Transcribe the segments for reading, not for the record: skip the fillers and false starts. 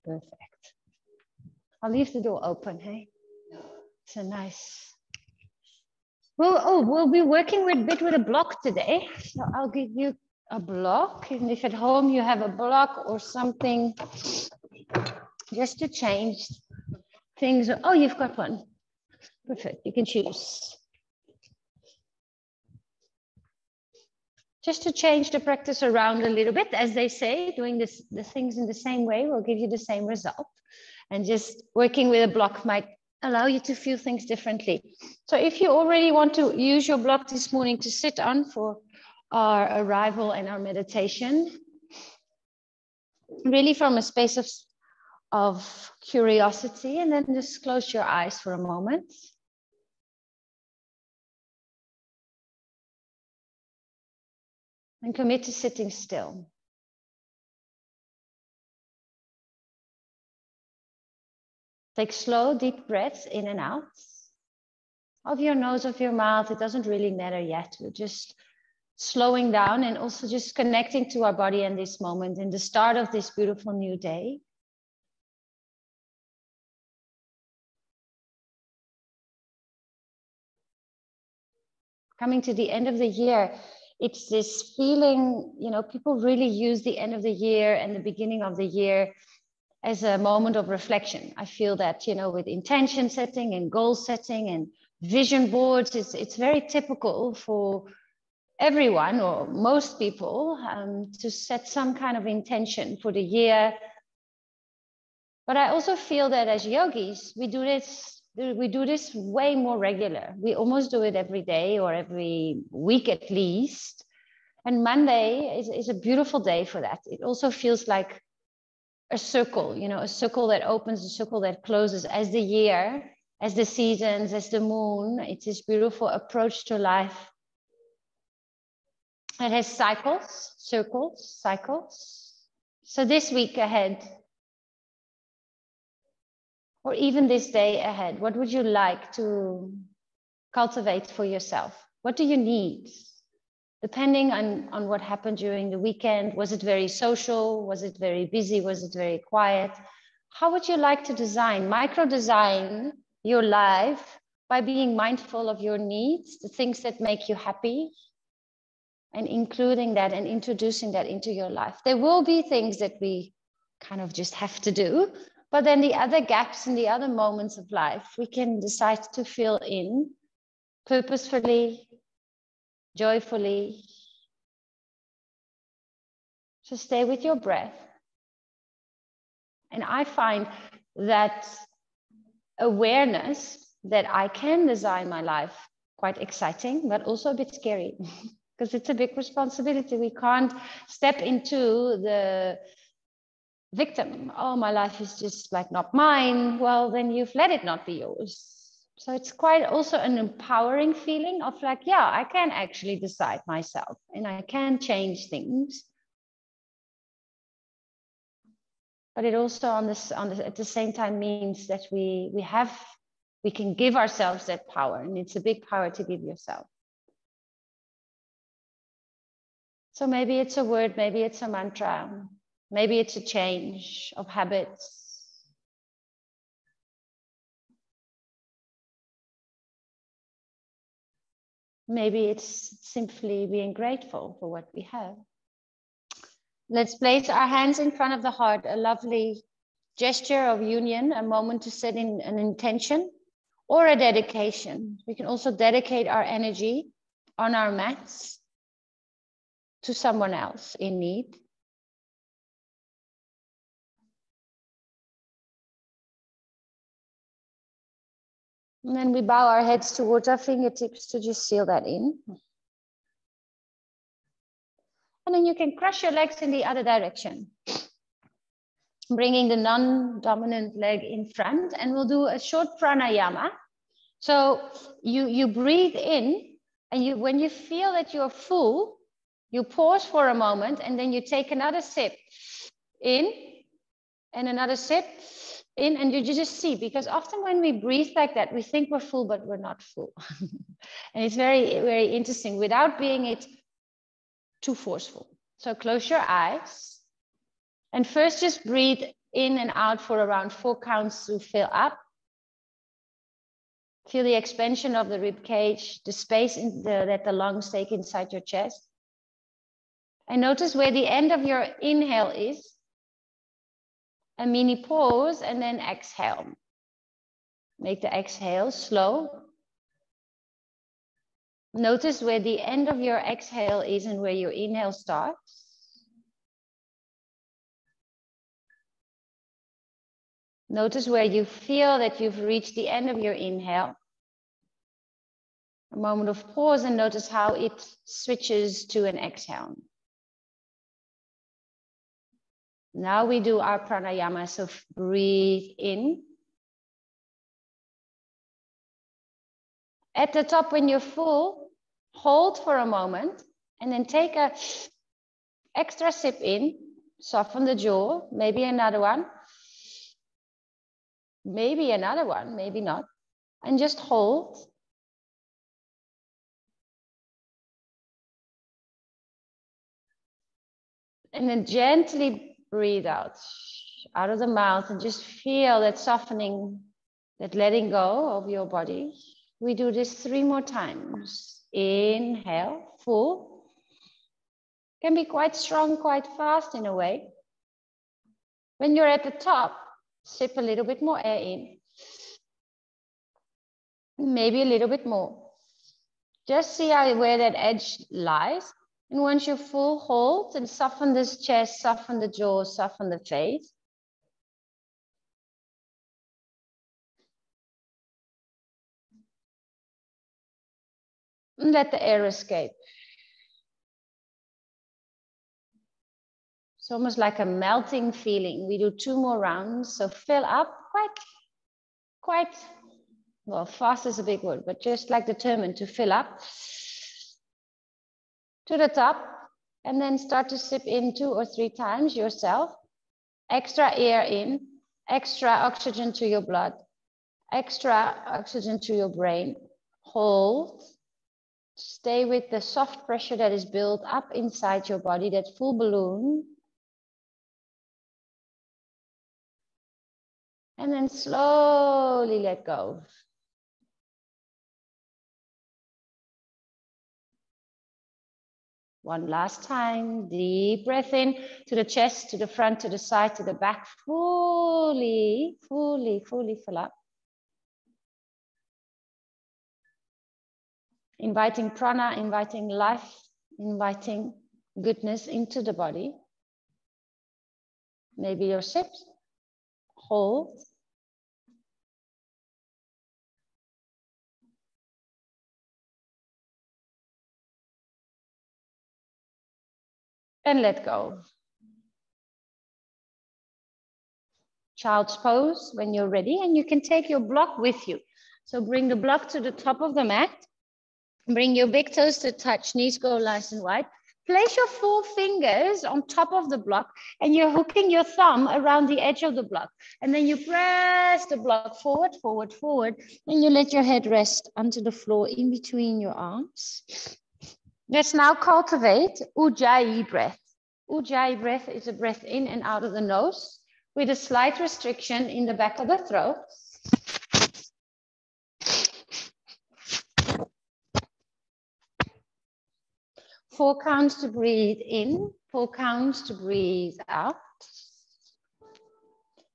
Perfect. I'll leave the door open, hey? It's a nice... We'll be working with a bit with a block today. So I'll give you a block. And if at home you have a block or something, just to change things. Oh, you've got one. Perfect, you can choose. Just to change the practice around a little bit, as they say, doing the things in the same way will give you the same result. And just working with a block might allow you to feel things differently. So if you already want to use your block this morning to sit on for our arrival and our meditation, really from a space of curiosity, and then just close your eyes for a moment. And commit to sitting still. Take slow, deep breaths in and out of your nose, of your mouth. It doesn't really matter yet. We're just slowing down and also just connecting to our body in this moment, in the start of this beautiful new day. Coming to the end of the year, it's this feeling, you know, people really use the end of the year and the beginning of the year as a moment of reflection. I feel that, you know, with intention setting and goal setting and vision boards, it's very typical for everyone or most people to set some kind of intention for the year. But I also feel that as yogis, we do this way more regular. We almost do it every day or every week at least. And Monday is a beautiful day for that. It also feels like a circle, you know, a circle that opens, a circle that closes as the year, as the seasons, as the moon. It's this beautiful approach to life. It has cycles, circles, cycles. So this week ahead, or even this day ahead, what would you like to cultivate for yourself? What do you need? Depending on what happened during the weekend, was it very social? Was it very busy? Was it very quiet? How would you like to design, micro-design your life by being mindful of your needs, the things that make you happy, and including that and introducing that into your life? There will be things that we kind of just have to do, but then the other gaps and the other moments of life, we can decide to fill in purposefully, joyfully. So stay with your breath. And I find that awareness that I can design my life quite exciting, but also a bit scary because it's a big responsibility. We can't step into the victim. Oh, my life is just like not mine. Well, then you've let it not be yours. So it's quite also an empowering feeling of like, yeah, I can actually decide myself and I can change things. But it also at the same time means that we can give ourselves that power, and it's a big power to give yourself. So maybe it's a word, maybe it's a mantra, maybe it's a change of habits. Maybe it's simply being grateful for what we have. Let's place our hands in front of the heart, a lovely gesture of union, a moment to set in an intention or a dedication. We can also dedicate our energy on our mats to someone else in need. And then we bow our heads towards our fingertips to just seal that in. And then you can cross your legs in the other direction, bringing the non-dominant leg in front, and we'll do a short pranayama. So you breathe in, and when you feel that you're full, you pause for a moment, and then you take another sip in and another sip in, and you just see, because often when we breathe like that, we think we're full, but we're not full. And it's very, very interesting without being it too forceful. So close your eyes and first just breathe in and out for around 4 counts to fill up. Feel the expansion of the rib cage, the space that the lungs take inside your chest. And notice where the end of your inhale is. A mini pause and then exhale. Make the exhale slow. Notice where the end of your exhale is and where your inhale starts. Notice where you feel that you've reached the end of your inhale. A moment of pause and notice how it switches to an exhale. Now we do our pranayama, so breathe in. At the top, when you're full, hold for a moment and then take a extra sip in, soften the jaw, maybe another one, maybe not, and just hold. And then gently breathe out of the mouth and just feel that softening, that letting go of your body. We do this 3 more times. Inhale, full. Can be quite strong, quite fast in a way. When you're at the top, sip a little bit more air in. Maybe a little bit more. Just see where that edge lies. And once you're full, hold and soften this chest, soften the jaw, soften the face. And let the air escape. It's almost like a melting feeling. We do 2 more rounds. So fill up quite, well, fast is a big word, but just like determined to fill up to the top. And then start to sip in 2 or 3 times yourself. Extra air in, extra oxygen to your blood, extra oxygen to your brain. Hold. Stay with the soft pressure that is built up inside your body, that full balloon. And then slowly let go. One last time, deep breath in to the chest, to the front, to the side, to the back. Fully fill up. Inviting prana, inviting life, inviting goodness into the body. Maybe your sips. Hold. And let go. Child's pose when you're ready, and you can take your block with you. So bring the block to the top of the mat. Bring your big toes to touch, knees go nice and wide. Place your 4 fingers on top of the block, and you're hooking your thumb around the edge of the block. And then you press the block forward, forward, forward. And you let your head rest onto the floor in between your arms. Let's now cultivate Ujjayi breath. Ujjayi breath is a breath in and out of the nose with a slight restriction in the back of the throat. Four counts to breathe in, 4 counts to breathe out.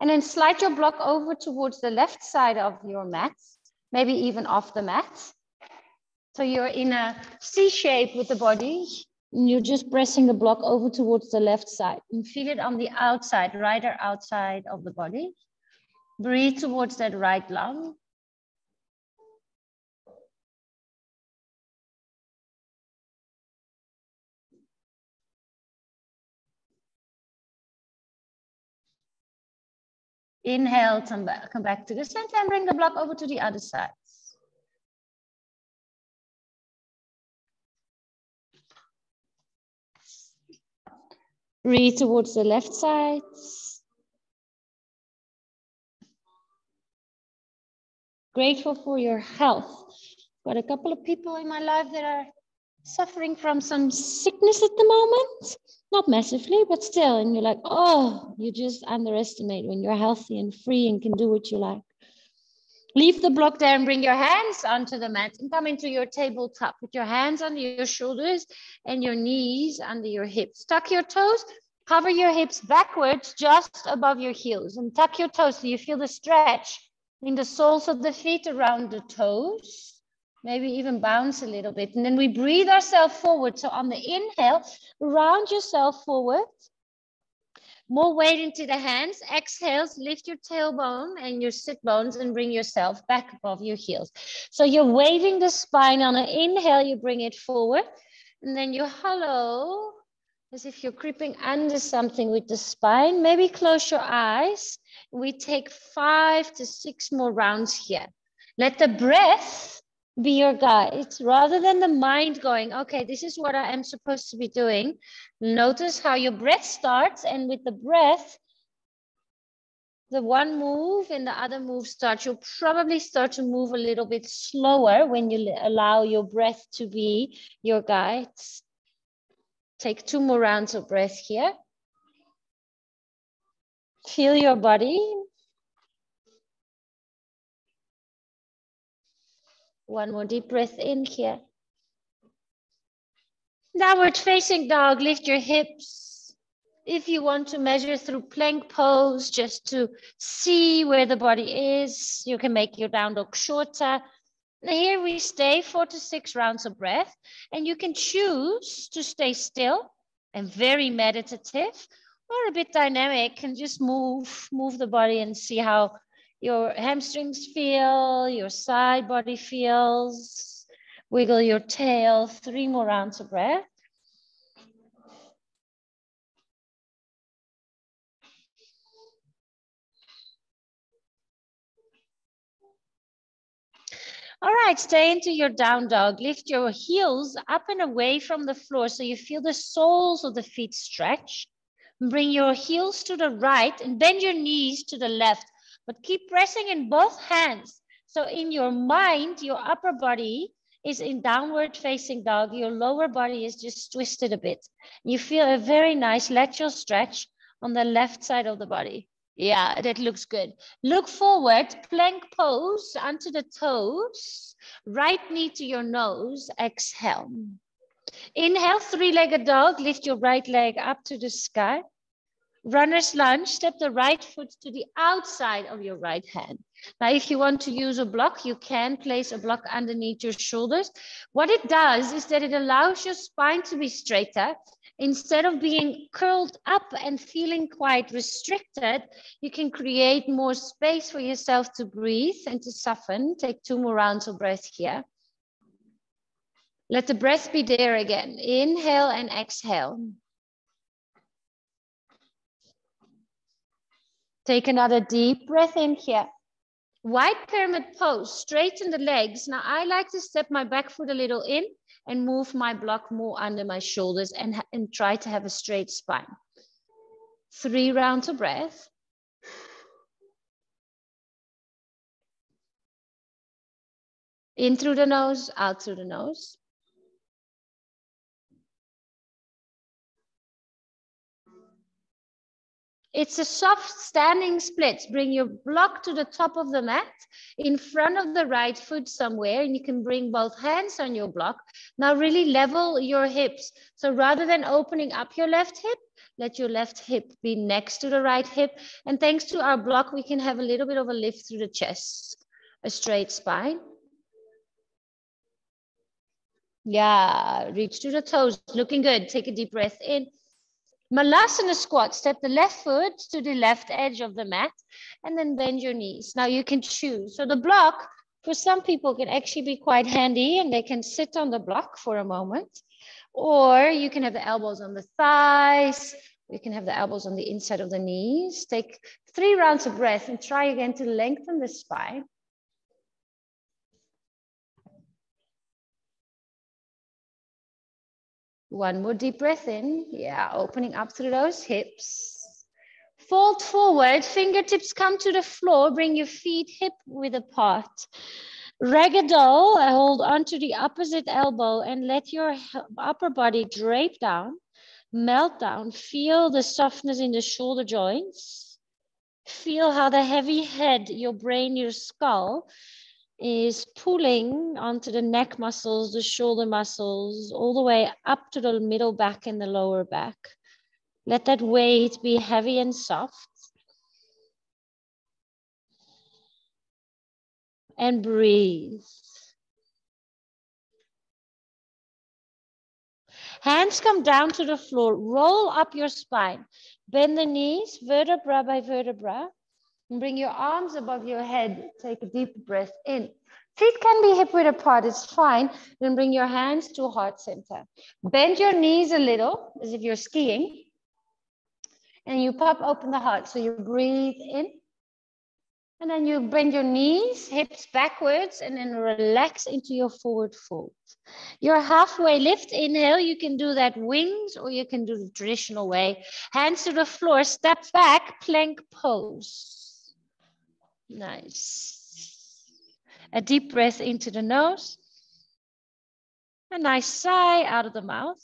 And then slide your block over towards the left side of your mat, maybe even off the mat. So you're in a C shape with the body. And you're just pressing the block over towards the left side. And feel it on the outside, right or outside of the body. Breathe towards that right lung. Inhale, come back to the center and bring the block over to the other side. Breathe towards the left side. Grateful for your health. Got a couple of people in my life that are suffering from some sickness at the moment? Not massively, but still. And you're like, oh, you just underestimate when you're healthy and free and can do what you like. Leave the block there and bring your hands onto the mat and come into your tabletop. Put your hands under your shoulders and your knees under your hips. Tuck your toes, hover your hips backwards just above your heels and tuck your toes so you feel the stretch in the soles of the feet around the toes. Maybe even bounce a little bit. And then we breathe ourselves forward. So on the inhale, round yourself forward. More weight into the hands. Exhales, lift your tailbone and your sit bones and bring yourself back above your heels. So you're waving the spine. On an inhale, you bring it forward. And then you hollow as if you're creeping under something with the spine. Maybe close your eyes. We take 5 to 6 more rounds here. Let the breath be your guide rather than the mind going, okay, this is what I am supposed to be doing. Notice how your breath starts, and with the breath, the one move and the other move starts. You'll probably start to move a little bit slower when you allow your breath to be your guide. Take 2 more rounds of breath here. Feel your body. One more deep breath in here. Downward facing dog, lift your hips. If you want to measure through plank pose, just to see where the body is, you can make your down dog shorter. Here we stay 4 to 6 rounds of breath, and you can choose to stay still and very meditative, or a bit dynamic and just move the body and see how your hamstrings feel, your side body feels. Wiggle your tail, 3 more rounds of breath. All right, stay into your down dog. Lift your heels up and away from the floor so you feel the soles of the feet stretch. Bring your heels to the right and bend your knees to the left, but keep pressing in both hands. So in your mind, your upper body is in downward facing dog. Your lower body is just twisted a bit. You feel a very nice lateral stretch on the left side of the body. Yeah, that looks good. Look forward, plank pose onto the toes, right knee to your nose, exhale. Inhale, 3-legged dog, lift your right leg up to the sky. Runner's lunge, step the right foot to the outside of your right hand. Now, if you want to use a block, you can place a block underneath your shoulders. What it does is that it allows your spine to be straighter. Instead of being curled up and feeling quite restricted, you can create more space for yourself to breathe and to soften. Take 2 more rounds of breath here. Let the breath be there again. Inhale and exhale. Take another deep breath in here. Wide pyramid pose, straighten the legs. Now I like to step my back foot a little in and move my block more under my shoulders and try to have a straight spine. 3 rounds of breath. In through the nose, out through the nose. It's a soft standing split. Bring your block to the top of the mat in front of the right foot somewhere, and you can bring both hands on your block. Now really level your hips. So rather than opening up your left hip, let your left hip be next to the right hip. And thanks to our block, we can have a little bit of a lift through the chest, a straight spine. Yeah, reach to the toes, looking good. Take a deep breath in. Malasana squat, step the left foot to the left edge of the mat and then bend your knees. Now you can choose. So the block for some people can actually be quite handy and they can sit on the block for a moment. Or you can have the elbows on the thighs. You can have the elbows on the inside of the knees. Take 3 rounds of breath and try again to lengthen the spine. One more deep breath in. Yeah, opening up through those hips. Fold forward, fingertips come to the floor. Bring your feet hip width apart. Ragdoll, hold onto the opposite elbow and let your upper body drape down, melt down. Feel the softness in the shoulder joints. Feel how the heavy head, your brain, your skull is pulling onto the neck muscles, the shoulder muscles, all the way up to the middle back and the lower back. Let that weight be heavy and soft. And breathe. Hands come down to the floor. Roll up your spine. Bend the knees, vertebra by vertebra. And bring your arms above your head. Take a deep breath in. Feet can be hip width apart, it's fine. Then bring your hands to heart center. Bend your knees a little, as if you're skiing. And you pop open the heart. So you breathe in. And then you bend your knees, hips backwards, and then relax into your forward fold. Your halfway lift, inhale, you can do that wings or you can do the traditional way. Hands to the floor, step back, plank pose. Nice. A deep breath into the nose. A nice sigh out of the mouth.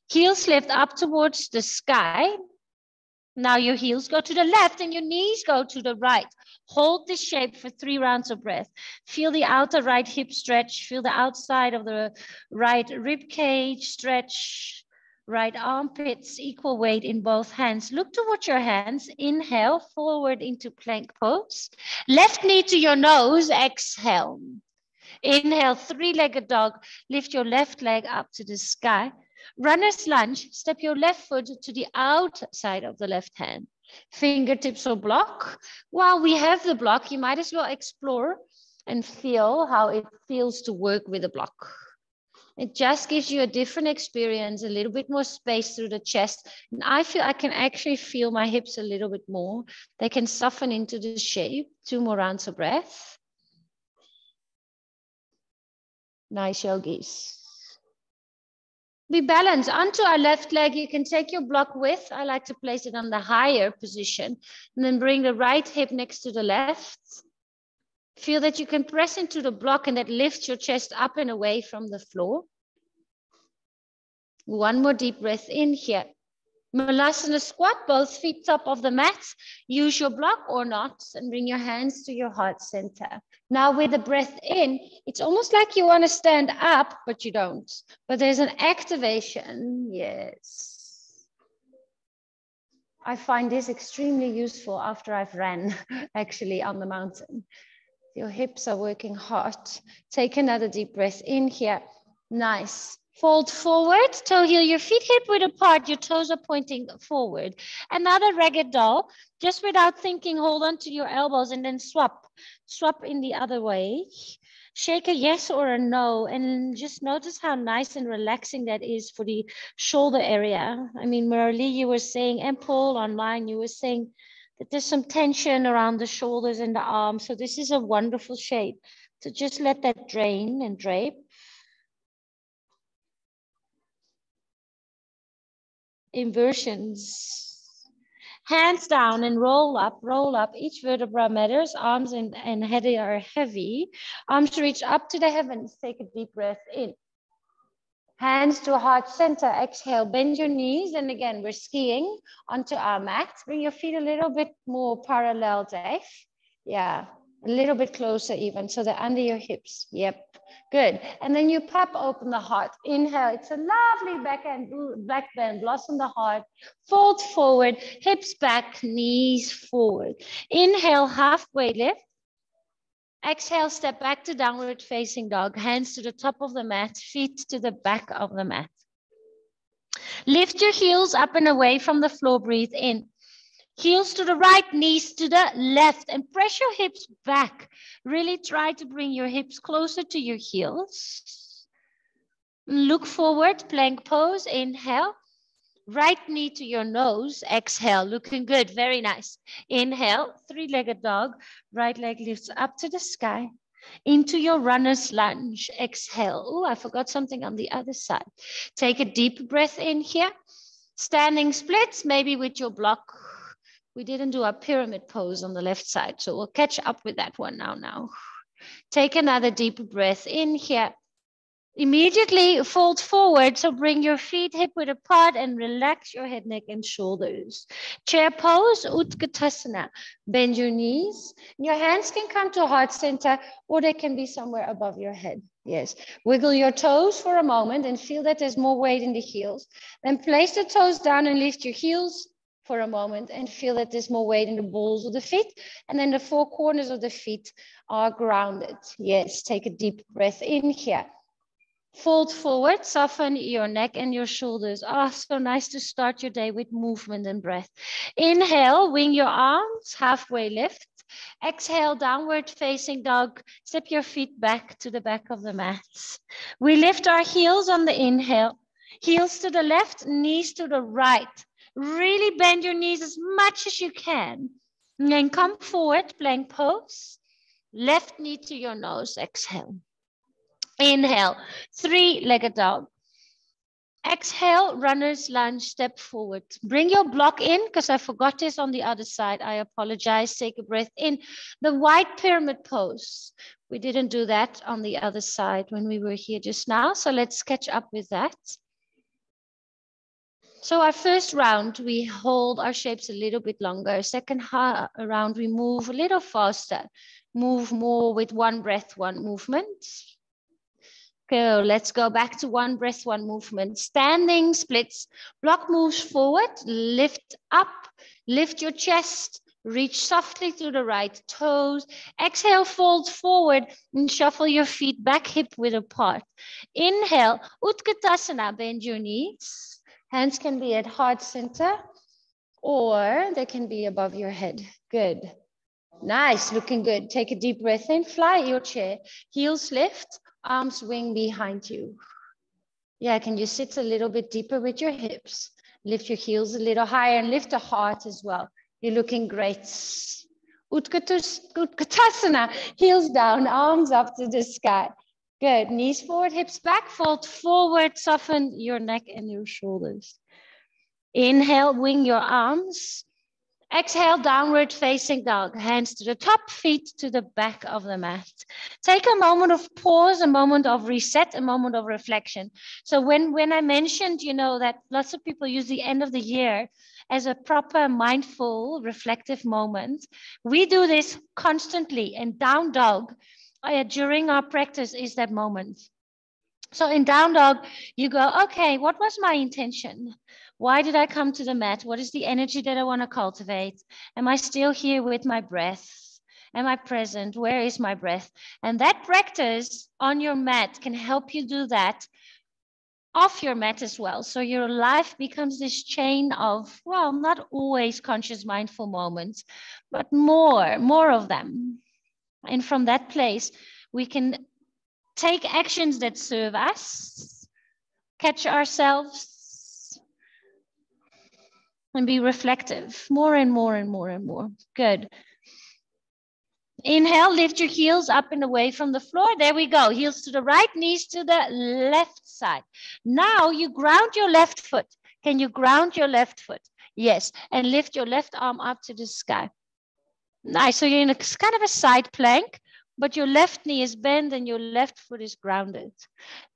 Heels lift up towards the sky. Now your heels go to the left and your knees go to the right. Hold this shape for 3 rounds of breath. Feel the outer right hip stretch. Feel the outside of the right rib cage stretch. Right armpits, equal weight in both hands. Look towards your hands. Inhale, forward into plank pose. Left knee to your nose, exhale. Inhale, 3-legged dog. Lift your left leg up to the sky. Runner's lunge, step your left foot to the outside of the left hand. Fingertips or block. While we have the block, you might as well explore and feel how it feels to work with a block. It just gives you a different experience, a little bit more space through the chest. And I feel I can actually feel my hips a little bit more. They can soften into the shape. 2 more rounds of breath. Nice, yogis. We balance onto our left leg. You can take your block width. I like to place it on the higher position and then bring the right hip next to the left. Feel that you can press into the block and that lifts your chest up and away from the floor. 1 more deep breath in here. Malasana squat, both feet top of the mat. Use your block or not and bring your hands to your heart center. Now with the breath in, it's almost like you want to stand up, but you don't. But there's an activation, yes. I find this extremely useful after I've ran actually on the mountain. Your hips are working hard. Take another deep breath in here. Nice. Fold forward, toe heel, your feet hip width apart, your toes are pointing forward. Another ragged doll, just without thinking, hold on to your elbows and then swap. Swap in the other way. Shake a yes or a no and just notice how nice and relaxing that is for the shoulder area. I mean, Marlee, you were saying, and Paul online, you were saying that there's some tension around the shoulders and the arms. So this is a wonderful shape. So just let that drain and drape. Inversions. Hands down and roll up, roll up. Each vertebra matters. Arms and head are heavy. Arms reach up to the heavens. Take a deep breath in. Hands to heart center. Exhale, bend your knees. And again, we're skiing onto our mat. Bring your feet a little bit more parallel, Dave. Yeah, a little bit closer even. So they're under your hips. Yep. Good. And then you pop open the heart. Inhale. It's a lovely black band. Blossom the heart. Fold forward. Hips back. Knees forward. Inhale. Halfway lift. Exhale. Step back to downward facing dog. Hands to the top of the mat. Feet to the back of the mat. Lift your heels up and away from the floor. Breathe in. Heels to the right, knees to the left, and press your hips back. Really try to bring your hips closer to your heels. Look forward, plank pose, inhale. Right knee to your nose, exhale, looking good, very nice. Inhale, 3-legged dog, right leg lifts up to the sky. Into your runner's lunge, exhale. Oh, I forgot something on the other side. Take a deep breath in here. Standing splits, maybe with your block. We didn't do our pyramid pose on the left side, so we'll catch up with that one now. Take another deep breath in here. Immediately fold forward, so bring your feet hip width apart and relax your head, neck, and shoulders. Chair pose, Utkatasana. Bend your knees. Your hands can come to heart center, or they can be somewhere above your head. Yes. Wiggle your toes for a moment and feel that there's more weight in the heels. Then place the toes down and lift your heels for a moment and feel that there's more weight in the balls of the feet. And then the four corners of the feet are grounded. Yes. Take a deep breath in here. Fold forward, soften your neck and your shoulders. Oh, so nice to start your day with movement and breath. Inhale, wing your arms, halfway lift. Exhale, downward facing dog. Step your feet back to the back of the mat. We lift our heels on the inhale. Heels to the left, knees to the right. Really bend your knees as much as you can. And then come forward, plank pose. Left knee to your nose, exhale. Inhale, three-legged dog. Exhale, runner's lunge, step forward. Bring your block in, because I forgot this on the other side. I apologize. Take a breath in. The white pyramid pose. We didn't do that on the other side when we were here just now, so let's catch up with that. So our first round, we hold our shapes a little bit longer. Second round, we move a little faster. Move more with one breath, one movement. Go, let's go back to one breath, one movement. Standing splits, block moves forward, lift up, lift your chest, reach softly to the right toes. Exhale, fold forward and shuffle your feet back, hip width apart. Inhale, Utkatasana, bend your knees. Hands can be at heart center or they can be above your head. Good. Nice, looking good. Take a deep breath in, fly your chair, heels lift. Arms wing behind you. Yeah, can you sit a little bit deeper with your hips? Lift your heels a little higher and lift the heart as well. You're looking great. Utkatasana, heels down, arms up to the sky. Good, knees forward, hips back, fold forward, soften your neck and your shoulders. Inhale, wing your arms. Exhale, downward facing dog. Hands to the top, feet to the back of the mat. Take a moment of pause, a moment of reset, a moment of reflection. So when I mentioned, that lots of people use the end of the year as a proper mindful, reflective moment, we do this constantly. And down dog, during our practice, is that moment. So in down dog, you go, okay, what was my intention? Why did I come to the mat? What is the energy that I want to cultivate? Am I still here with my breath? Am I present? Where is my breath? And that practice on your mat can help you do that off your mat as well. So your life becomes this chain of, well, not always conscious, mindful moments, but more of them. And from that place, we can take actions that serve us, catch ourselves, and be reflective more and more and more and more. Good. Inhale, lift your heels up and away from the floor. There we go. Heels to the right, knees to the left side. Now you ground your left foot. Can you ground your left foot? Yes. And lift your left arm up to the sky. Nice. So you're in a kind of a side plank, but your left knee is bent and your left foot is grounded.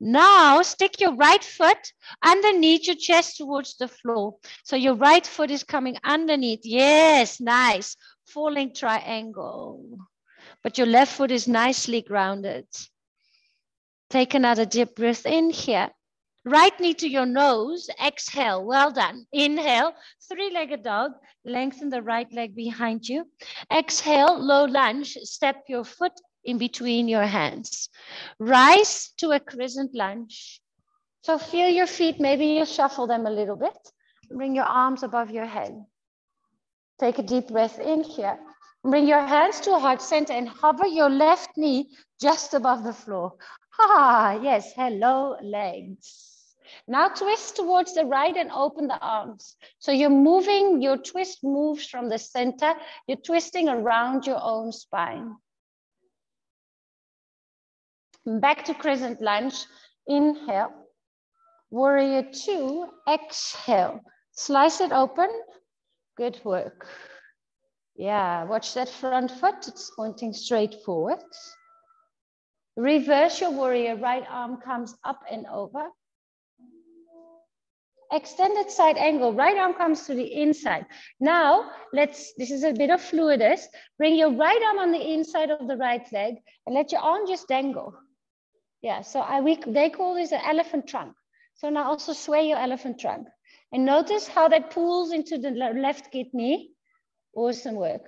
Now stick your right foot underneath your chest towards the floor. So your right foot is coming underneath. Yes, nice. Falling triangle. But your left foot is nicely grounded. Take another deep breath in here. Right knee to your nose. Exhale. Well done. Inhale. Three-legged dog. Lengthen the right leg behind you. Exhale. Low lunge. Step your foot in between your hands. Rise to a crescent lunge. So feel your feet. Maybe you shuffle them a little bit. Bring your arms above your head. Take a deep breath in here. Bring your hands to heart center and hover your left knee just above the floor. Ah, yes. Hello, legs. Now twist towards the right and open the arms. So you're moving, your twist moves from the center. You're twisting around your own spine. Back to crescent lunge. Inhale. Warrior two. Exhale. Slice it open. Good work. Yeah, watch that front foot. It's pointing straight forward. Reverse your warrior. Right arm comes up and over. Extended side angle. Right arm comes to the inside. Now, this is a bit of fluidus. Bring your right arm on the inside of the right leg and let your arm just dangle. Yeah, so they call this an elephant trunk. So now also sway your elephant trunk. And notice how that pulls into the left kidney. Awesome work.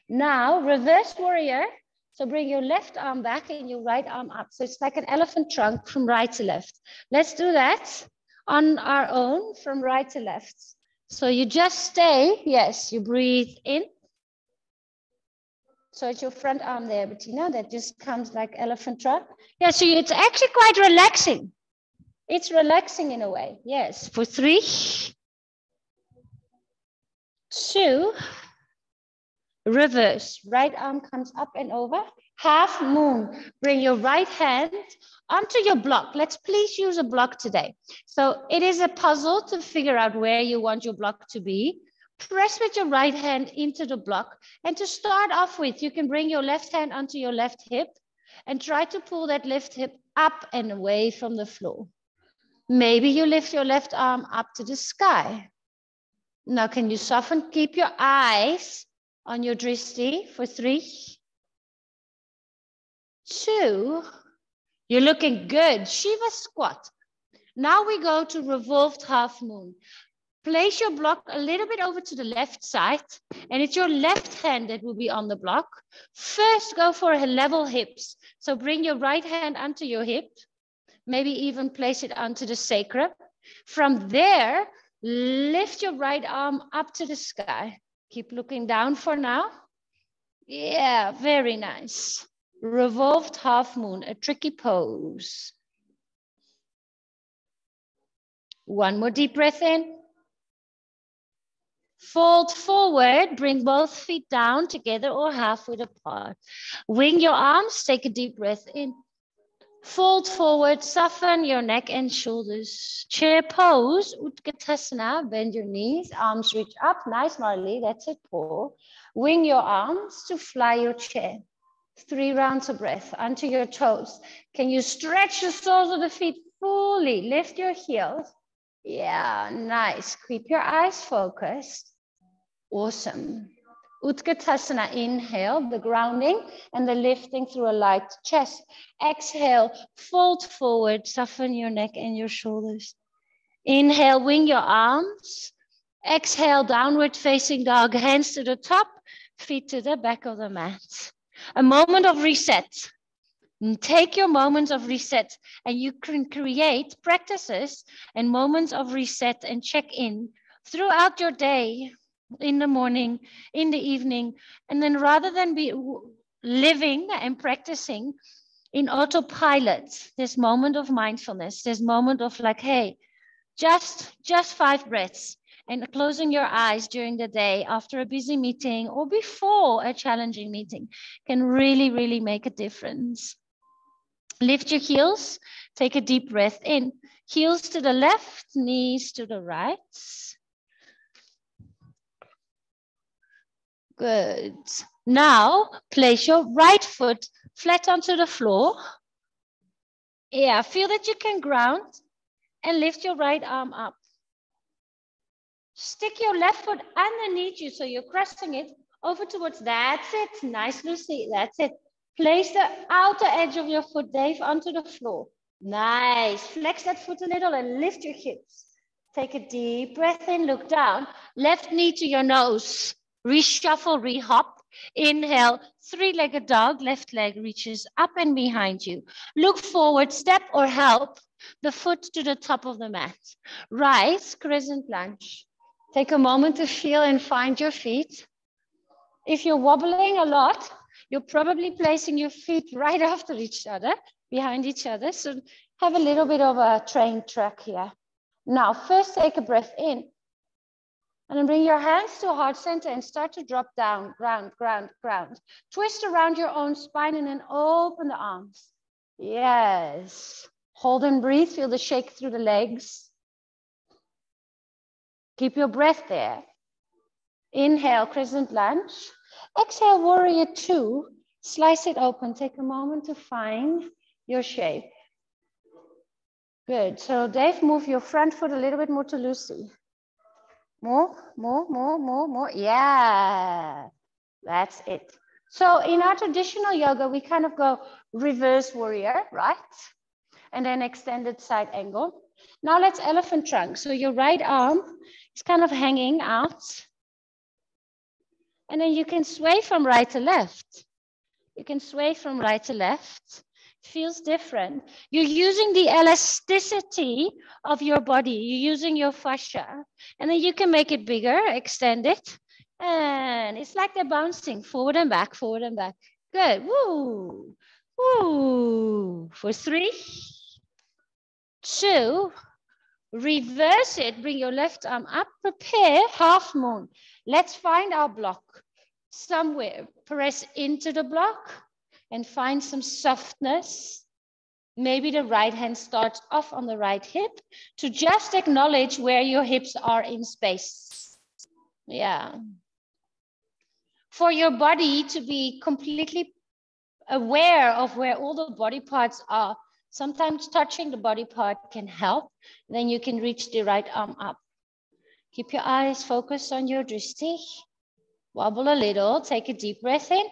Now, reverse warrior. So bring your left arm back and your right arm up. So it's like an elephant trunk from right to left. Let's do that on our own from right to left. So you just stay. Yes, you breathe in. So it's your front arm there, Bettina, that just comes like elephant trunk. Yeah, so it's actually quite relaxing. It's relaxing in a way. Yes, for 3, 2, reverse. Right arm comes up and over. Half moon. Bring your right hand onto your block. Let's please use a block today. So it is a puzzle to figure out where you want your block to be. Press with your right hand into the block. And to start off with, you can bring your left hand onto your left hip and try to pull that left hip up and away from the floor. Maybe you lift your left arm up to the sky. Now, can you soften? Keep your eyes on your drishti for 3, 2. You're looking good. Shiva squat. Now we go to revolved half moon. Place your block a little bit over to the left side, and it's your left hand that will be on the block. First, go for level hips. So bring your right hand onto your hip, maybe even place it onto the sacrum. From there, lift your right arm up to the sky. Keep looking down for now. Yeah, very nice. Revolved half moon, a tricky pose. One more deep breath in. Fold forward, bring both feet down together or halfway apart. Wing your arms, take a deep breath in. Fold forward, soften your neck and shoulders. Chair pose, Utkatasana, bend your knees, arms reach up. Nice, Marley, that's it, Paul. Wing your arms to fly your chair. 3 rounds of breath onto your toes. Can you stretch the soles of the feet fully? Lift your heels. Yeah, nice. Keep your eyes focused. Awesome. Utkatasana, inhale, the grounding and the lifting through a light chest. Exhale, fold forward, soften your neck and your shoulders. Inhale, wing your arms. Exhale, downward facing dog, hands to the top, feet to the back of the mat. A moment of reset. Take your moments of reset and you can create practices and moments of reset and check in throughout your day, in the morning, in the evening. And then rather than be living and practicing in autopilot, this moment of mindfulness, this moment of like, hey, just 5 breaths. And closing your eyes during the day after a busy meeting or before a challenging meeting can really, really make a difference. Lift your heels, take a deep breath in. Heels to the left, knees to the right. Good. Now, place your right foot flat onto the floor. Yeah, feel that you can ground and lift your right arm up. Stick your left foot underneath you so you're crossing it over towards, that's it. Nice, Lucy, that's it. Place the outer edge of your foot, Dave, onto the floor. Nice. Flex that foot a little and lift your hips. Take a deep breath in, look down. Left knee to your nose. Reshuffle, rehop. Inhale, 3-legged dog. Left leg reaches up and behind you. Look forward, step or help the foot to the top of the mat. Rise, crescent lunge. Take a moment to feel and find your feet. If you're wobbling a lot, you're probably placing your feet right after each other, behind each other. So have a little bit of a train track here. Now, first take a breath in. And then bring your hands to heart center and start to drop down, ground, ground, ground. Twist around your own spine and then open the arms. Yes. Hold and breathe, feel the shake through the legs. Keep your breath there. Inhale, crescent lunge. Exhale, warrior two. Slice it open. Take a moment to find your shape. Good. So Dave, move your front foot a little bit more to Lucy. More. Yeah, that's it. So in our traditional yoga, we kind of go reverse warrior, right? And then extended side angle. Now let's elephant trunk. So your right arm is kind of hanging out. And then you can sway from right to left. You can sway from right to left. It feels different. You're using the elasticity of your body. You're using your fascia. And then you can make it bigger, extend it. And it's like they're bouncing forward and back, forward and back. Good. Woo. Woo. For 3, 2, reverse it. Bring your left arm up. Prepare half moon. Let's find our block. Somewhere, press into the block and find some softness. Maybe the right hand starts off on the right hip to just acknowledge where your hips are in space. Yeah. For your body to be completely aware of where all the body parts are. Sometimes touching the body part can help. Then you can reach the right arm up. Keep your eyes focused on your drishti. Wobble a little, take a deep breath in.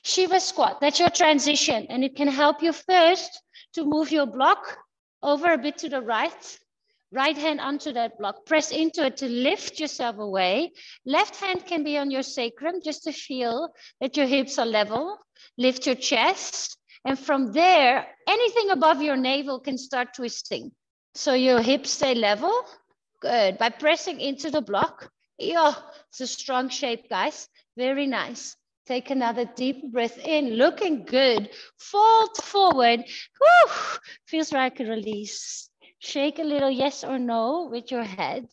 Shiva squat, that's your transition. And it can help you first to move your block over a bit to the right. Right hand onto that block. Press into it to lift yourself away. Left hand can be on your sacrum just to feel that your hips are level. Lift your chest. And from there, anything above your navel can start twisting. So your hips stay level. Good. By pressing into the block. Yeah, it's a strong shape, guys. Very nice. Take another deep breath in. Looking good. Fold forward. Whew. Feels like a release. Shake a little yes or no with your head.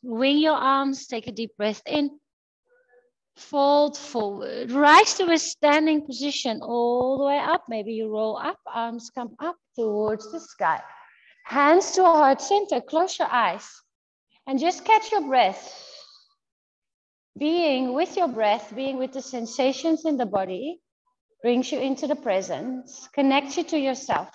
Wing your arms. Take a deep breath in. Fold forward. Rise to a standing position all the way up. Maybe you roll up. Arms come up towards the sky. Hands to heart center. Close your eyes. And just catch your breath. Being with your breath, being with the sensations in the body, brings you into the present, connects you to yourself.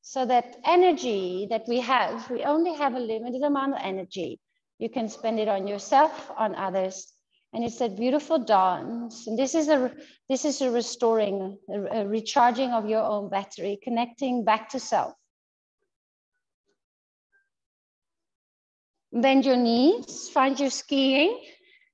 So that energy that we have, we only have a limited amount of energy. You can spend it on yourself, on others. And it's that beautiful dance. And this is a restoring, a recharging of your own battery, connecting back to self. Bend your knees, find your skiing.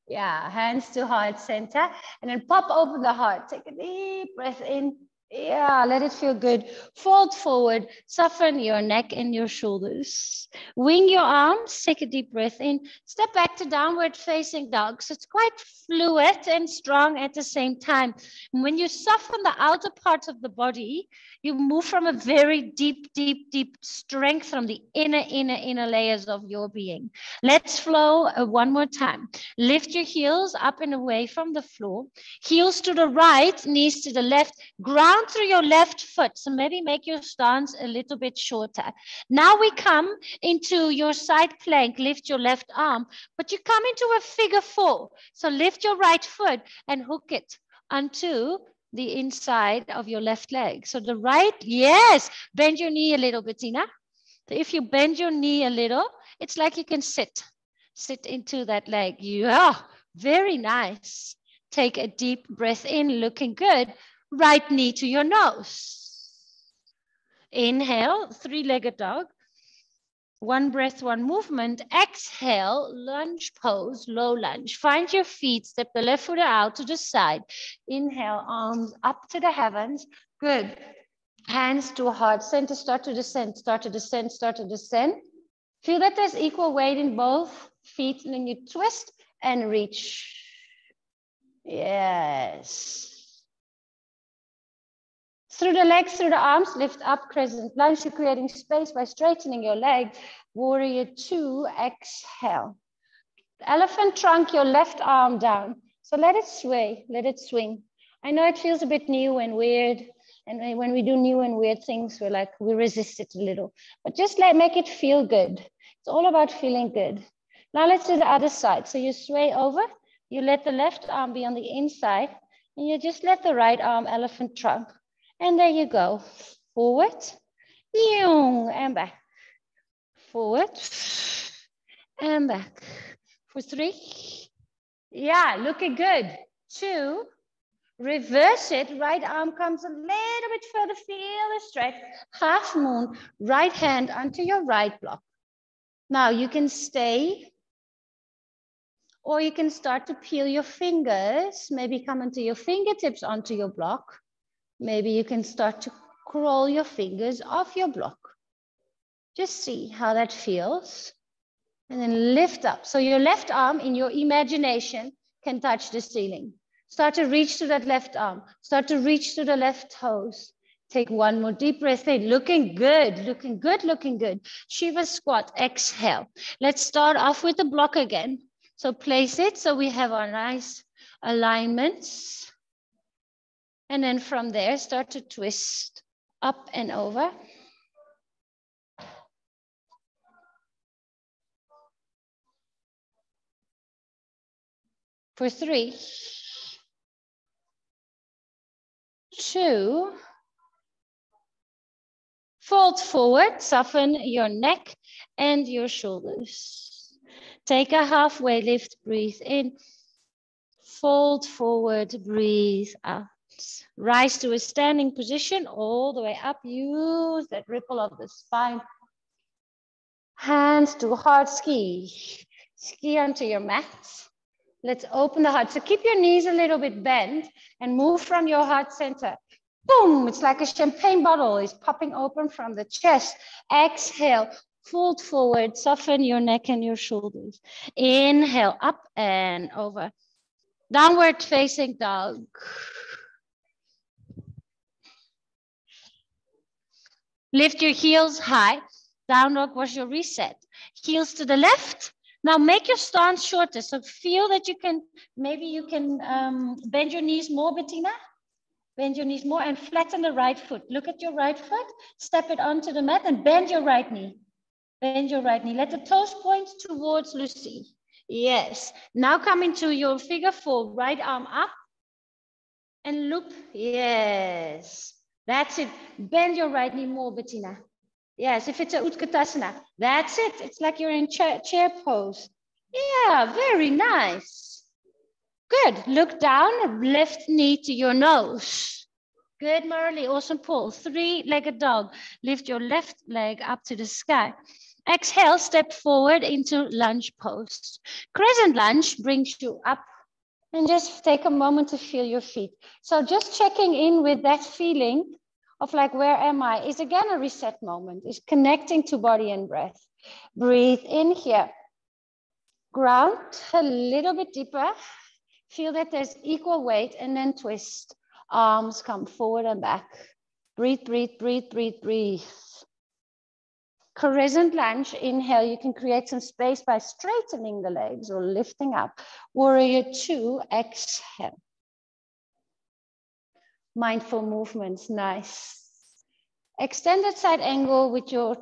Yeah, hands to heart center. And then pop open the heart. Take a deep breath in. Yeah, let it feel good. Fold forward, soften your neck and your shoulders. Wing your arms, take a deep breath in. Step back to downward facing dog. So it's quite fluid and strong at the same time. And when you soften the outer parts of the body, you move from a very deep, deep, deep strength from the inner layers of your being. Let's flow one more time. Lift your heels up and away from the floor. Heels to the right, knees to the left. Ground through your left foot. So maybe make your stance a little bit shorter. Now we come into your side plank. Lift your left arm, but you come into a figure 4. So lift your right foot and hook it onto the inside of your left leg. So the right, yes, bend your knee a little bit, Tina. So if you bend your knee a little, it's like you can sit into that leg. Yeah, very nice. Take a deep breath in, looking good. Right knee to your nose. Inhale, 3-legged dog. One breath, one movement. Exhale, lunge pose, low lunge. Find your feet, step the left foot out to the side. Inhale, arms up to the heavens. Good. Hands to heart center, start to descend, start to descend, start to descend. Feel that there's equal weight in both feet, and then you twist and reach. Yes. Through the legs, through the arms, lift up, crescent lunge. You're creating space by straightening your leg. Warrior 2, exhale. Elephant trunk, your left arm down. So let it sway, let it swing. I know it feels a bit new and weird. And when we do new and weird things, we resist it a little. But just make it feel good. It's all about feeling good. Now let's do the other side. So you sway over, you let the left arm be on the inside, and you just let the right arm elephant trunk. And there you go. Forward, and back. Forward, and back. For 3. Yeah, looking good. 2. Reverse it. Right arm comes a little bit further. Feel the stretch. Half moon. Right hand onto your right block. Now you can stay, or you can start to peel your fingers. Maybe come into your fingertips onto your block. Maybe you can start to crawl your fingers off your block. Just see how that feels. And then lift up. So your left arm in your imagination can touch the ceiling. Start to reach to that left arm. Start to reach to the left toes. Take one more deep breath in. Looking good, looking good, looking good. Shiva squat, exhale. Let's start off with the block again. So place it so we have our nice alignments. And then from there, start to twist up and over. For 3, 2, fold forward, soften your neck and your shoulders. Take a halfway lift, breathe in. Fold forward, breathe out. Rise to a standing position all the way up. Use that ripple of the spine. Hands to heart ski. Ski onto your mat. Let's open the heart. So keep your knees a little bit bent and move from your heart center. Boom, it's like a champagne bottle is popping open from the chest. Exhale, fold forward, soften your neck and your shoulders. Inhale, up and over. Downward facing dog. Lift your heels high. Down dog was your reset. Heels to the left. Now make your stance shorter. So feel that you can, maybe you can bend your knees more, Bettina. Bend your knees more and flatten the right foot. Look at your right foot, step it onto the mat and bend your right knee. Bend your right knee. Let the toes point towards Lucy. Yes. Now come into your figure 4. Right arm up and loop. Yes. That's it. Bend your right knee more, Bettina. Yes, if it's a Utkatasana, that's it. It's like you're in chair pose. Yeah, very nice. Good. Look down, left knee to your nose. Good, Marley. Awesome pull. 3-legged dog. Lift your left leg up to the sky. Exhale, step forward into lunge pose. Crescent lunge brings you up. And just take a moment to feel your feet. So just checking in with that feeling of like, where am I? Is again a reset moment. Is connecting to body and breath. Breathe in here. Ground a little bit deeper. Feel that there's equal weight and then twist. Arms come forward and back. Breathe, breathe, breathe, breathe, breathe. Crescent lunge, inhale. You can create some space by straightening the legs or lifting up. Warrior 2, exhale. Mindful movements, nice. Extended side angle with your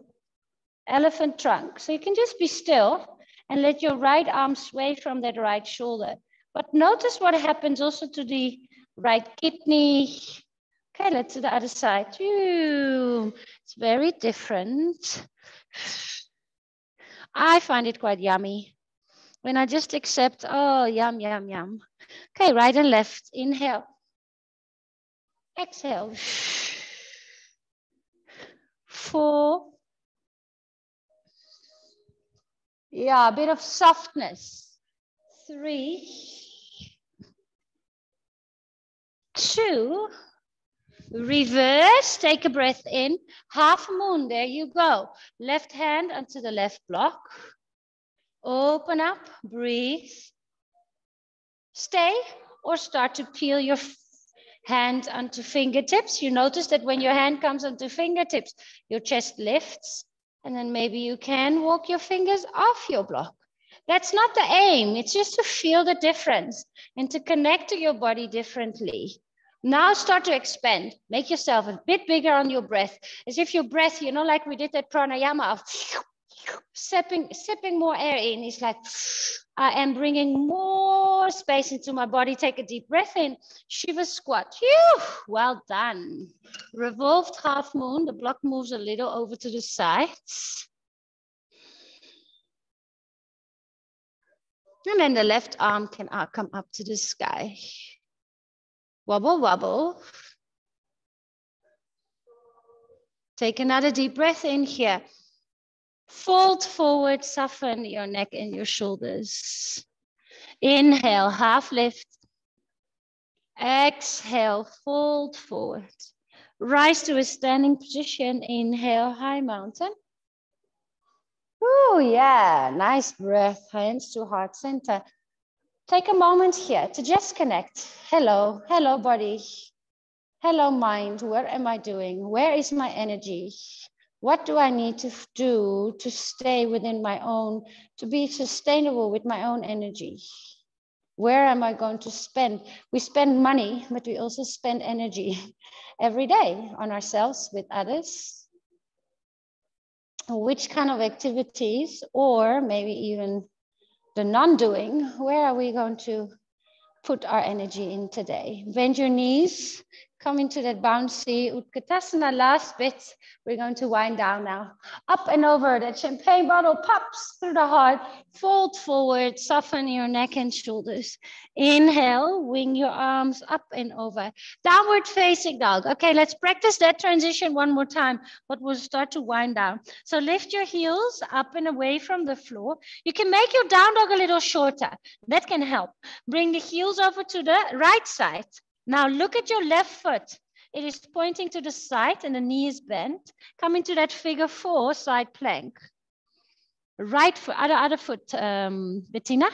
elephant trunk. So you can just be still and let your right arm sway from that right shoulder. But notice what happens also to the right kidney. Okay, let's do the other side. It's very different. I find it quite yummy when I just accept, oh, yum, yum, yum. Okay, right and left, inhale. Exhale. 4. Yeah, a bit of softness. 3. 2. Reverse, take a breath in. Half moon, there you go. Left hand onto the left block. Open up, breathe. Stay or start to peel your hand onto fingertips. You notice that when your hand comes onto fingertips, your chest lifts. And then maybe you can walk your fingers off your block. That's not the aim. It's just to feel the difference and to connect to your body differently. Now start to expand. Make yourself a bit bigger on your breath. As if your breath, you know, like we did that pranayama of Sipping more air in. It's like, I am bringing more space into my body. Take a deep breath in. Shiva squat. Phew, well done. Revolved half moon. The block moves a little over to the sides. And then the left arm can come up to the sky. Wobble, wobble. Take another deep breath in here. Fold forward, soften your neck and your shoulders. Inhale, half lift. Exhale, fold forward. Rise to a standing position. Inhale, high mountain. Oh yeah, nice breath. Hands to heart center. Take a moment here to just connect. Hello, hello body. Hello mind, what am I doing? Where is my energy? What do I need to do to stay within my own, to be sustainable with my own energy? Where am I going to spend? We spend money, but we also spend energy every day on ourselves, with others. Which kind of activities, or maybe even the non-doing, where are we going to put our energy in today? Bend your knees, come into that bouncy Utkatasana. Last bit, we're going to wind down now. Up and over, that champagne bottle pops through the heart. Fold forward, soften your neck and shoulders. Inhale, wing your arms up and over. Downward facing dog. Okay, let's practice that transition one more time, but we'll start to wind down. So lift your heels up and away from the floor. You can make your down dog a little shorter. That can help. Bring the heels over to the right side. Now look at your left foot. It is pointing to the side and the knee is bent. Come into that figure 4 side plank. Right foot, other foot, Bettina.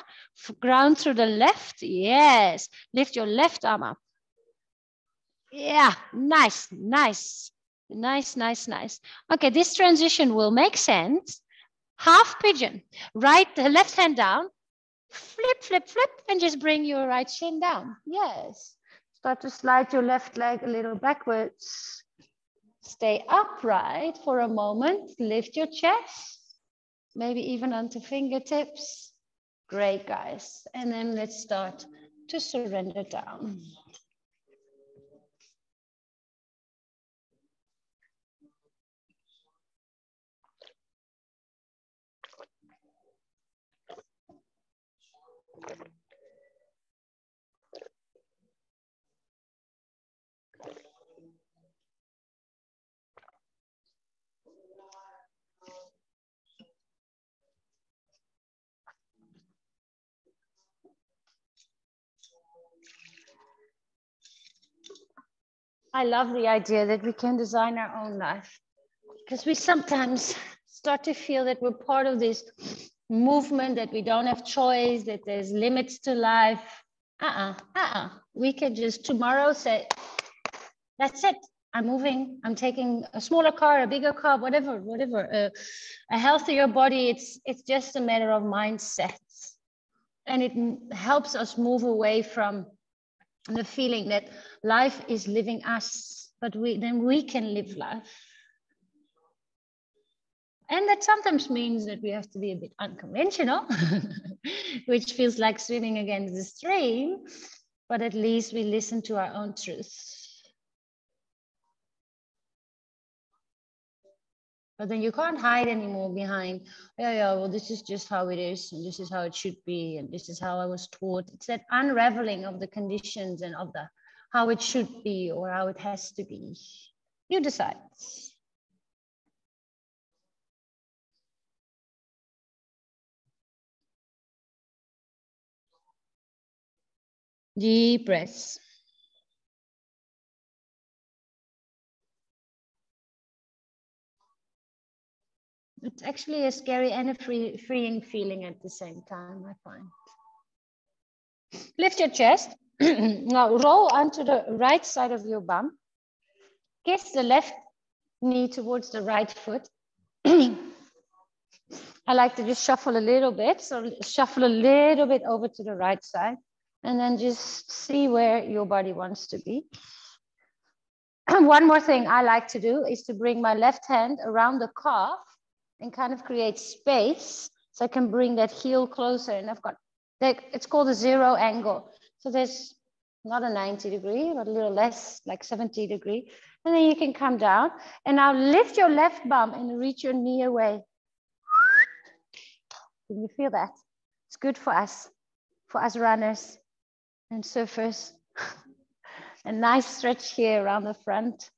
Ground through the left. Yes. Lift your left arm up. Yeah, nice, nice. Nice, nice, nice. Okay, this transition will make sense. Half pigeon. Left hand down. Flip, flip, flip, and just bring your right shin down. Yes. Start to slide your left leg a little backwards. Stay upright for a moment. Lift your chest, maybe even onto fingertips. Great, guys. And then let's start to surrender down. I love the idea that we can design our own life, because we sometimes start to feel that we're part of this movement, that we don't have choice, that there's limits to life. We can just tomorrow say, that's it. I'm moving. I'm taking a smaller car, a bigger car, whatever. A healthier body. It's just a matter of mindset, and it helps us move away from the feeling that life is living us, but then we can live life. And that sometimes means that we have to be a bit unconventional, which feels like swimming against the stream, but at least we listen to our own truth. But then you can't hide anymore behind, yeah, well, this is just how it is, and this is how it should be, and this is how I was taught. It's that unraveling of the conditions and of the how it should be or how it has to be. You decide. Deep breaths. It's actually a scary and a freeing feeling at the same time, I find. Lift your chest. Now roll onto the right side of your bum. Kiss the left knee towards the right foot. I like to just shuffle a little bit. So shuffle a little bit over to the right side, and then just see where your body wants to be. One more thing I like to do is to bring my left hand around the calf and kind of create space so I can bring that heel closer. And I've got, it's called a 0 angle. So there's not a 90 degree, but a little less, like 70 degree. And then you can come down and now lift your left bum and reach your knee away. Can you feel that? It's good for us runners and surfers. A nice stretch here around the front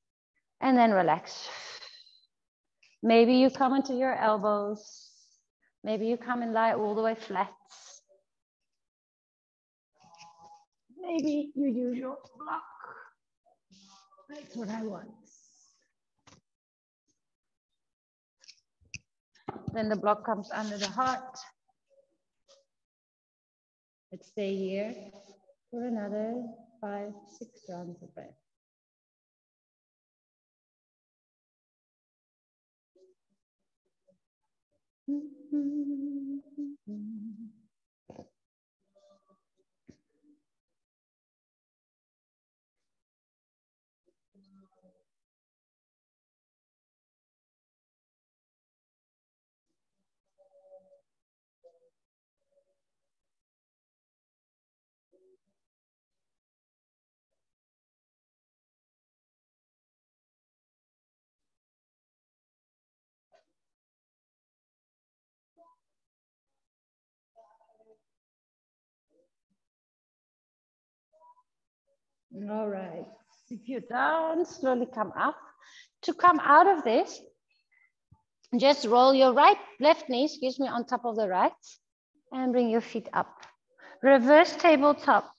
and then relax. Maybe you come into your elbows. Maybe you come and lie all the way flat. Maybe you use your block. That's what I want. Then the block comes under the heart. Let's stay here for another 5, 6 rounds of breath. All right, if you're down, slowly come up. To come out of this, just roll your left knee, on top of the right, and bring your feet up. Reverse tabletop.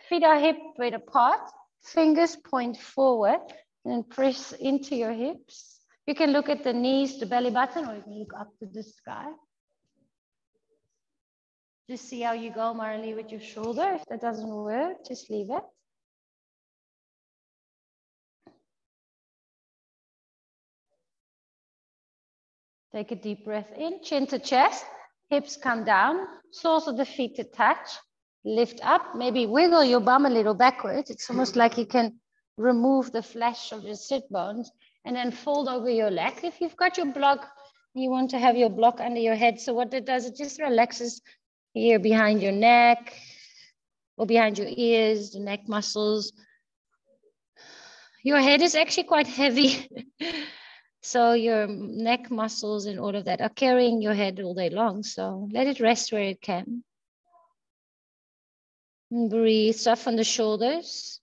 Feet are hip width apart, fingers point forward, and press into your hips. You can look at the knees, the belly button, or you can look up to the sky. Just see how you go, Marley, with your shoulder. If that doesn't work, just leave it. Take a deep breath in, chin to chest, hips come down, soles of the feet to touch, lift up, maybe wiggle your bum a little backwards. It's almost like you can remove the flesh of your sit bones and then fold over your leg. If you've got your block, you want to have your block under your head. So what it does, it just relaxes here behind your neck or behind your ears, the neck muscles. Your head is actually quite heavy. So your neck muscles and all of that are carrying your head all day long. So let it rest where it can. And breathe, soften the shoulders.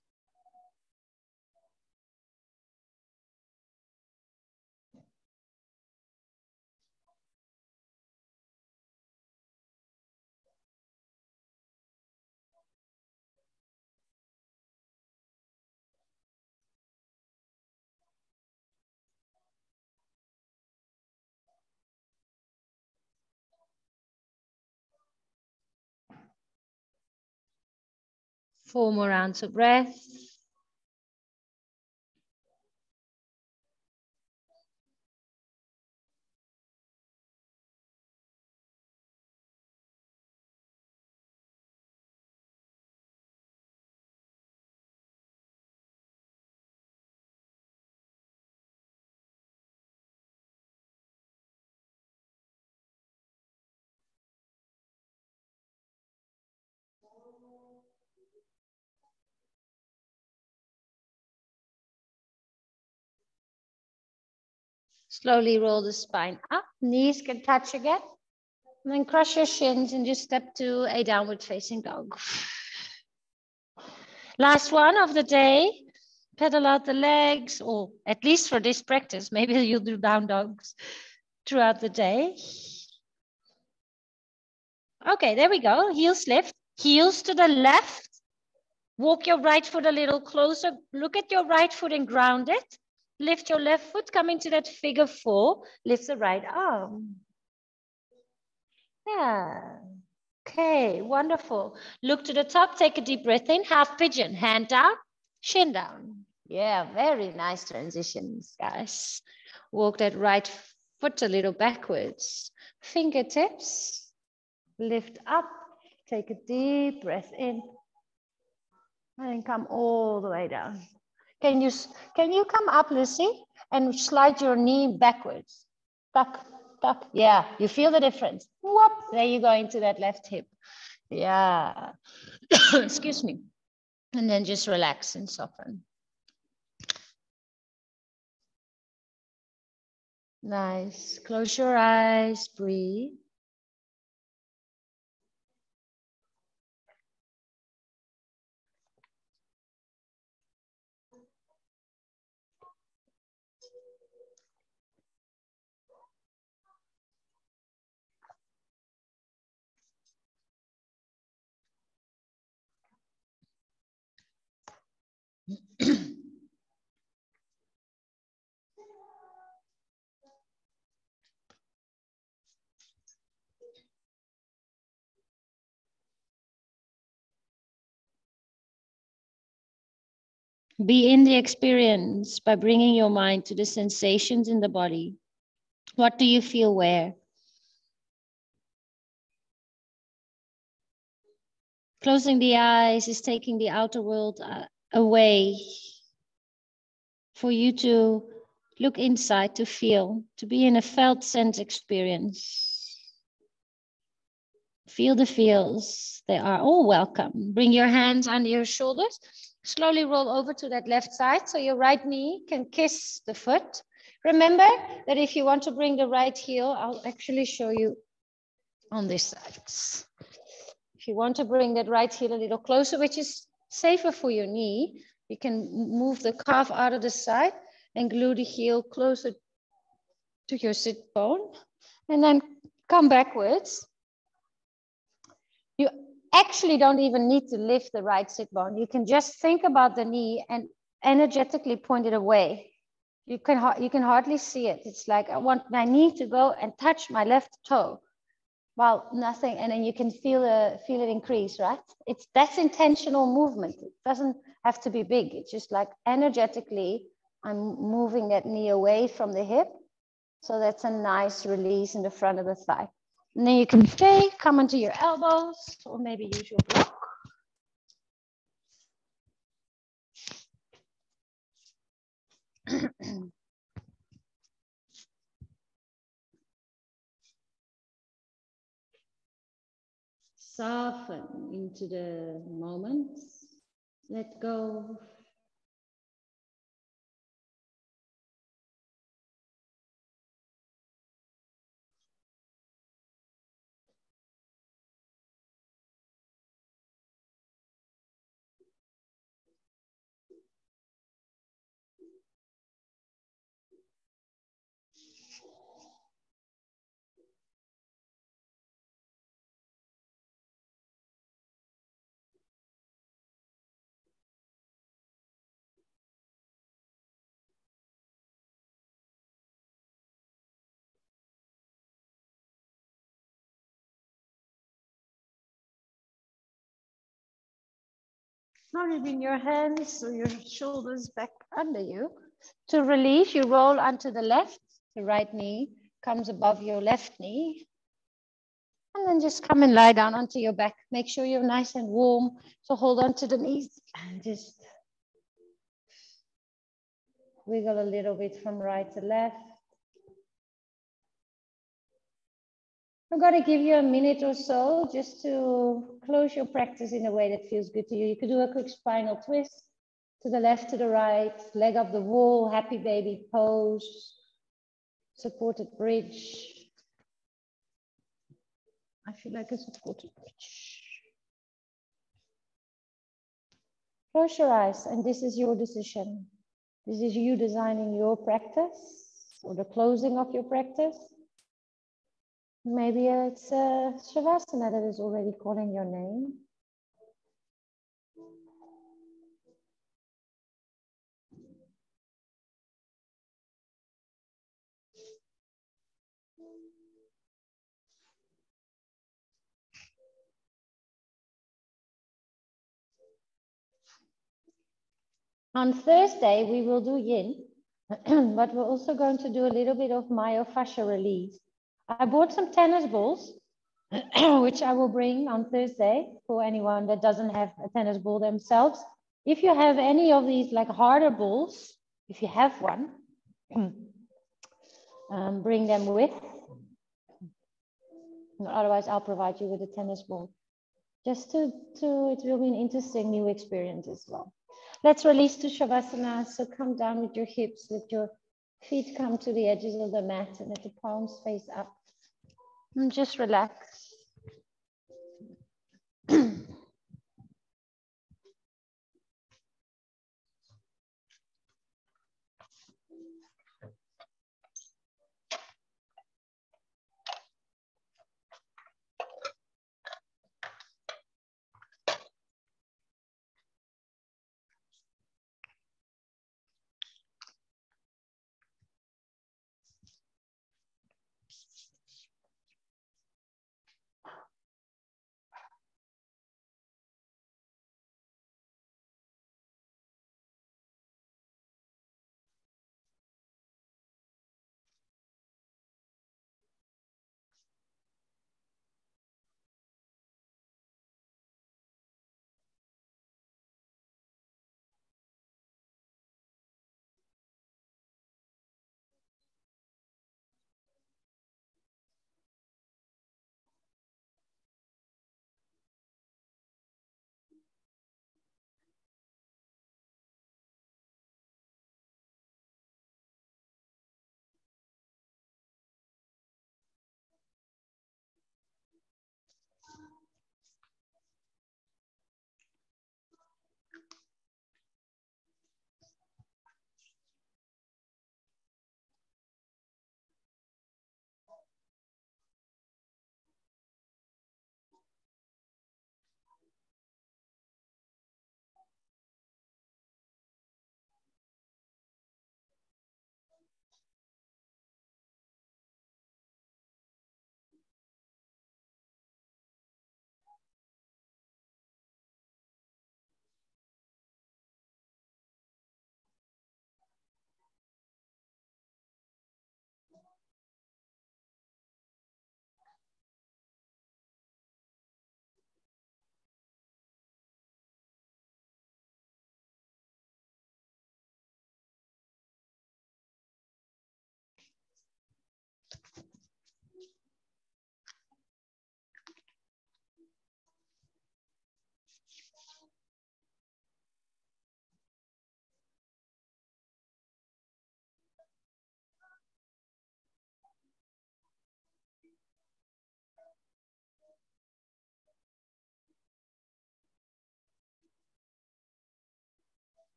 Four more rounds of breath. Slowly roll the spine up, knees can touch again. And then cross your shins and just step to a downward facing dog. Last one of the day, pedal out the legs, or at least for this practice, maybe you'll do down dogs throughout the day. Okay, there we go, heels lift, heels to the left. Walk your right foot a little closer, look at your right foot and ground it. Lift your left foot, come into that figure 4, lift the right arm. Yeah, okay, wonderful. Look to the top, take a deep breath in, half pigeon, hand down, shin down. Yeah, very nice transitions, guys. Walk that right foot a little backwards. Fingertips, lift up, take a deep breath in, and come all the way down. Can you come up, Lucy, and slide your knee backwards? tuck, tuck. Yeah, you feel the difference. Whoop, there you go into that left hip. Yeah. Excuse me. And then just relax and soften. Nice. Close your eyes, breathe. Be in the experience by bringing your mind to the sensations in the body. What do you feel where? Closing the eyes is taking the outer world away for you to look inside, to feel, to be in a felt sense experience. Feel the feels. They are all welcome. Bring your hands under your shoulders. Slowly roll over to that left side so your right knee can kiss the foot. Remember that if you want to bring the right heel, I'll actually show you on this side. If you want to bring that right heel a little closer, which is safer for your knee, you can move the calf out of the side and glue the heel closer to your sit bone and then come backwards. You actually don't even need to lift the right sit bone. You can just think about the knee and energetically point it away. You can hardly see it. It's like I want my knee to go and touch my left toe. Well, nothing, and then you can feel it increase, right? That's intentional movement. It doesn't have to be big. It's just like energetically, I'm moving that knee away from the hip. So that's a nice release in the front of the thigh. And then you can stay, come onto your elbows, or maybe use your block. Soften into the moment. Let go. Now you bring your hands or your shoulders back under you. To release, you roll onto the left. The right knee comes above your left knee. And then just come and lie down onto your back. Make sure you're nice and warm. So hold on to the knees and just wiggle a little bit from right to left. I'm going to give you a minute or so just to close your practice in a way that feels good to you. You could do a quick spinal twist to the left, to the right, leg up the wall, happy baby pose, supported bridge. I feel like a supported bridge. Close your eyes, and this is your decision. This is you designing your practice or the closing of your practice. Maybe it's a Shavasana that is already calling your name. On Thursday, we will do yin, but we're also going to do a little bit of myofascial release. I bought some tennis balls, which I will bring on Thursday for anyone that doesn't have a tennis ball themselves. If you have any of these like harder balls, if you have one, bring them with. Otherwise, I'll provide you with a tennis ball. Just it will be an interesting new experience as well. Let's release to Shavasana. So come down with your hips, let your feet come to the edges of the mat and let the palms face up. And just relax.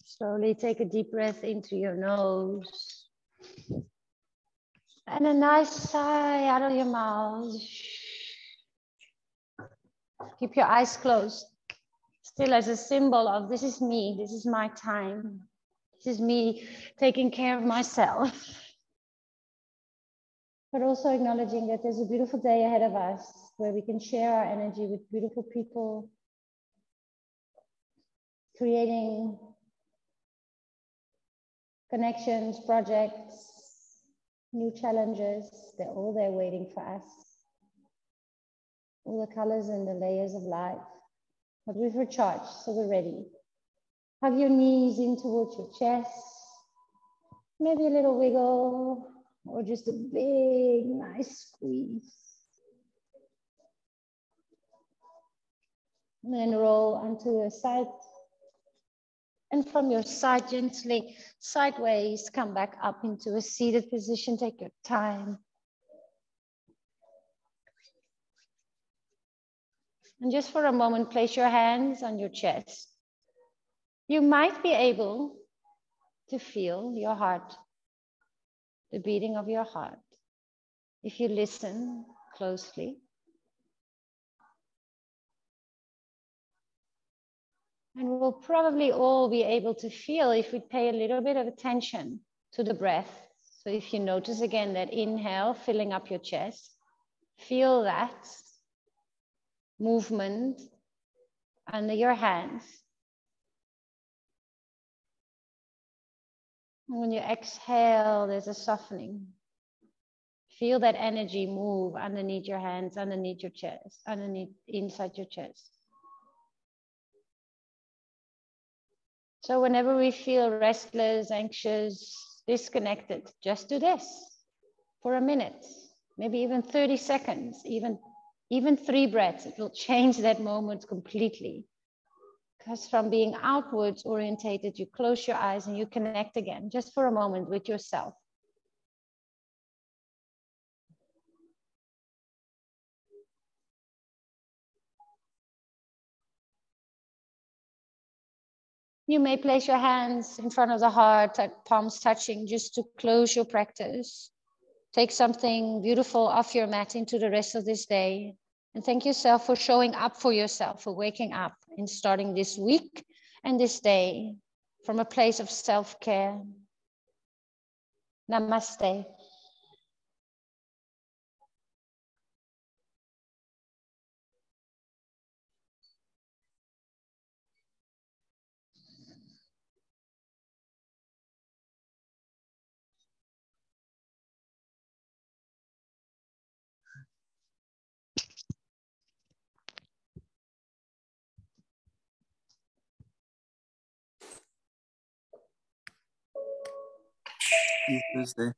Slowly take a deep breath into your nose. And a nice sigh out of your mouth. Keep your eyes closed. Still as a symbol of this is me, this is my time. This is me taking care of myself. But also acknowledging that there's a beautiful day ahead of us where we can share our energy with beautiful people, creating connections, projects, new challenges. They're all there waiting for us. All the colors and the layers of life. But we've recharged, so we're ready. Hug your knees in towards your chest. Maybe a little wiggle or just a big, nice squeeze. And then roll onto the side. And from your side, gently sideways, come back up into a seated position. Take your time. And just for a moment, place your hands on your chest. You might be able to feel your heart the beating of your heart. If you listen closely, and we'll probably all be able to feel if we pay a little bit of attention to the breath. So if you notice again that inhale filling up your chest, feel that movement under your hands. And when you exhale, there's a softening. Feel that energy move underneath your hands, underneath your chest, inside your chest. So whenever we feel restless, anxious, disconnected, just do this for a minute, maybe even 30 seconds, even 3 breaths. It will change that moment completely. Because from being outwards orientated, you close your eyes and you connect again, just for a moment with yourself. You may place your hands in front of the heart, palms touching, just to close your practice. Take something beautiful off your mat into the rest of this day. And thank yourself for showing up for yourself, for waking up and starting this week and this day from a place of self-care. Namaste. Tuesday.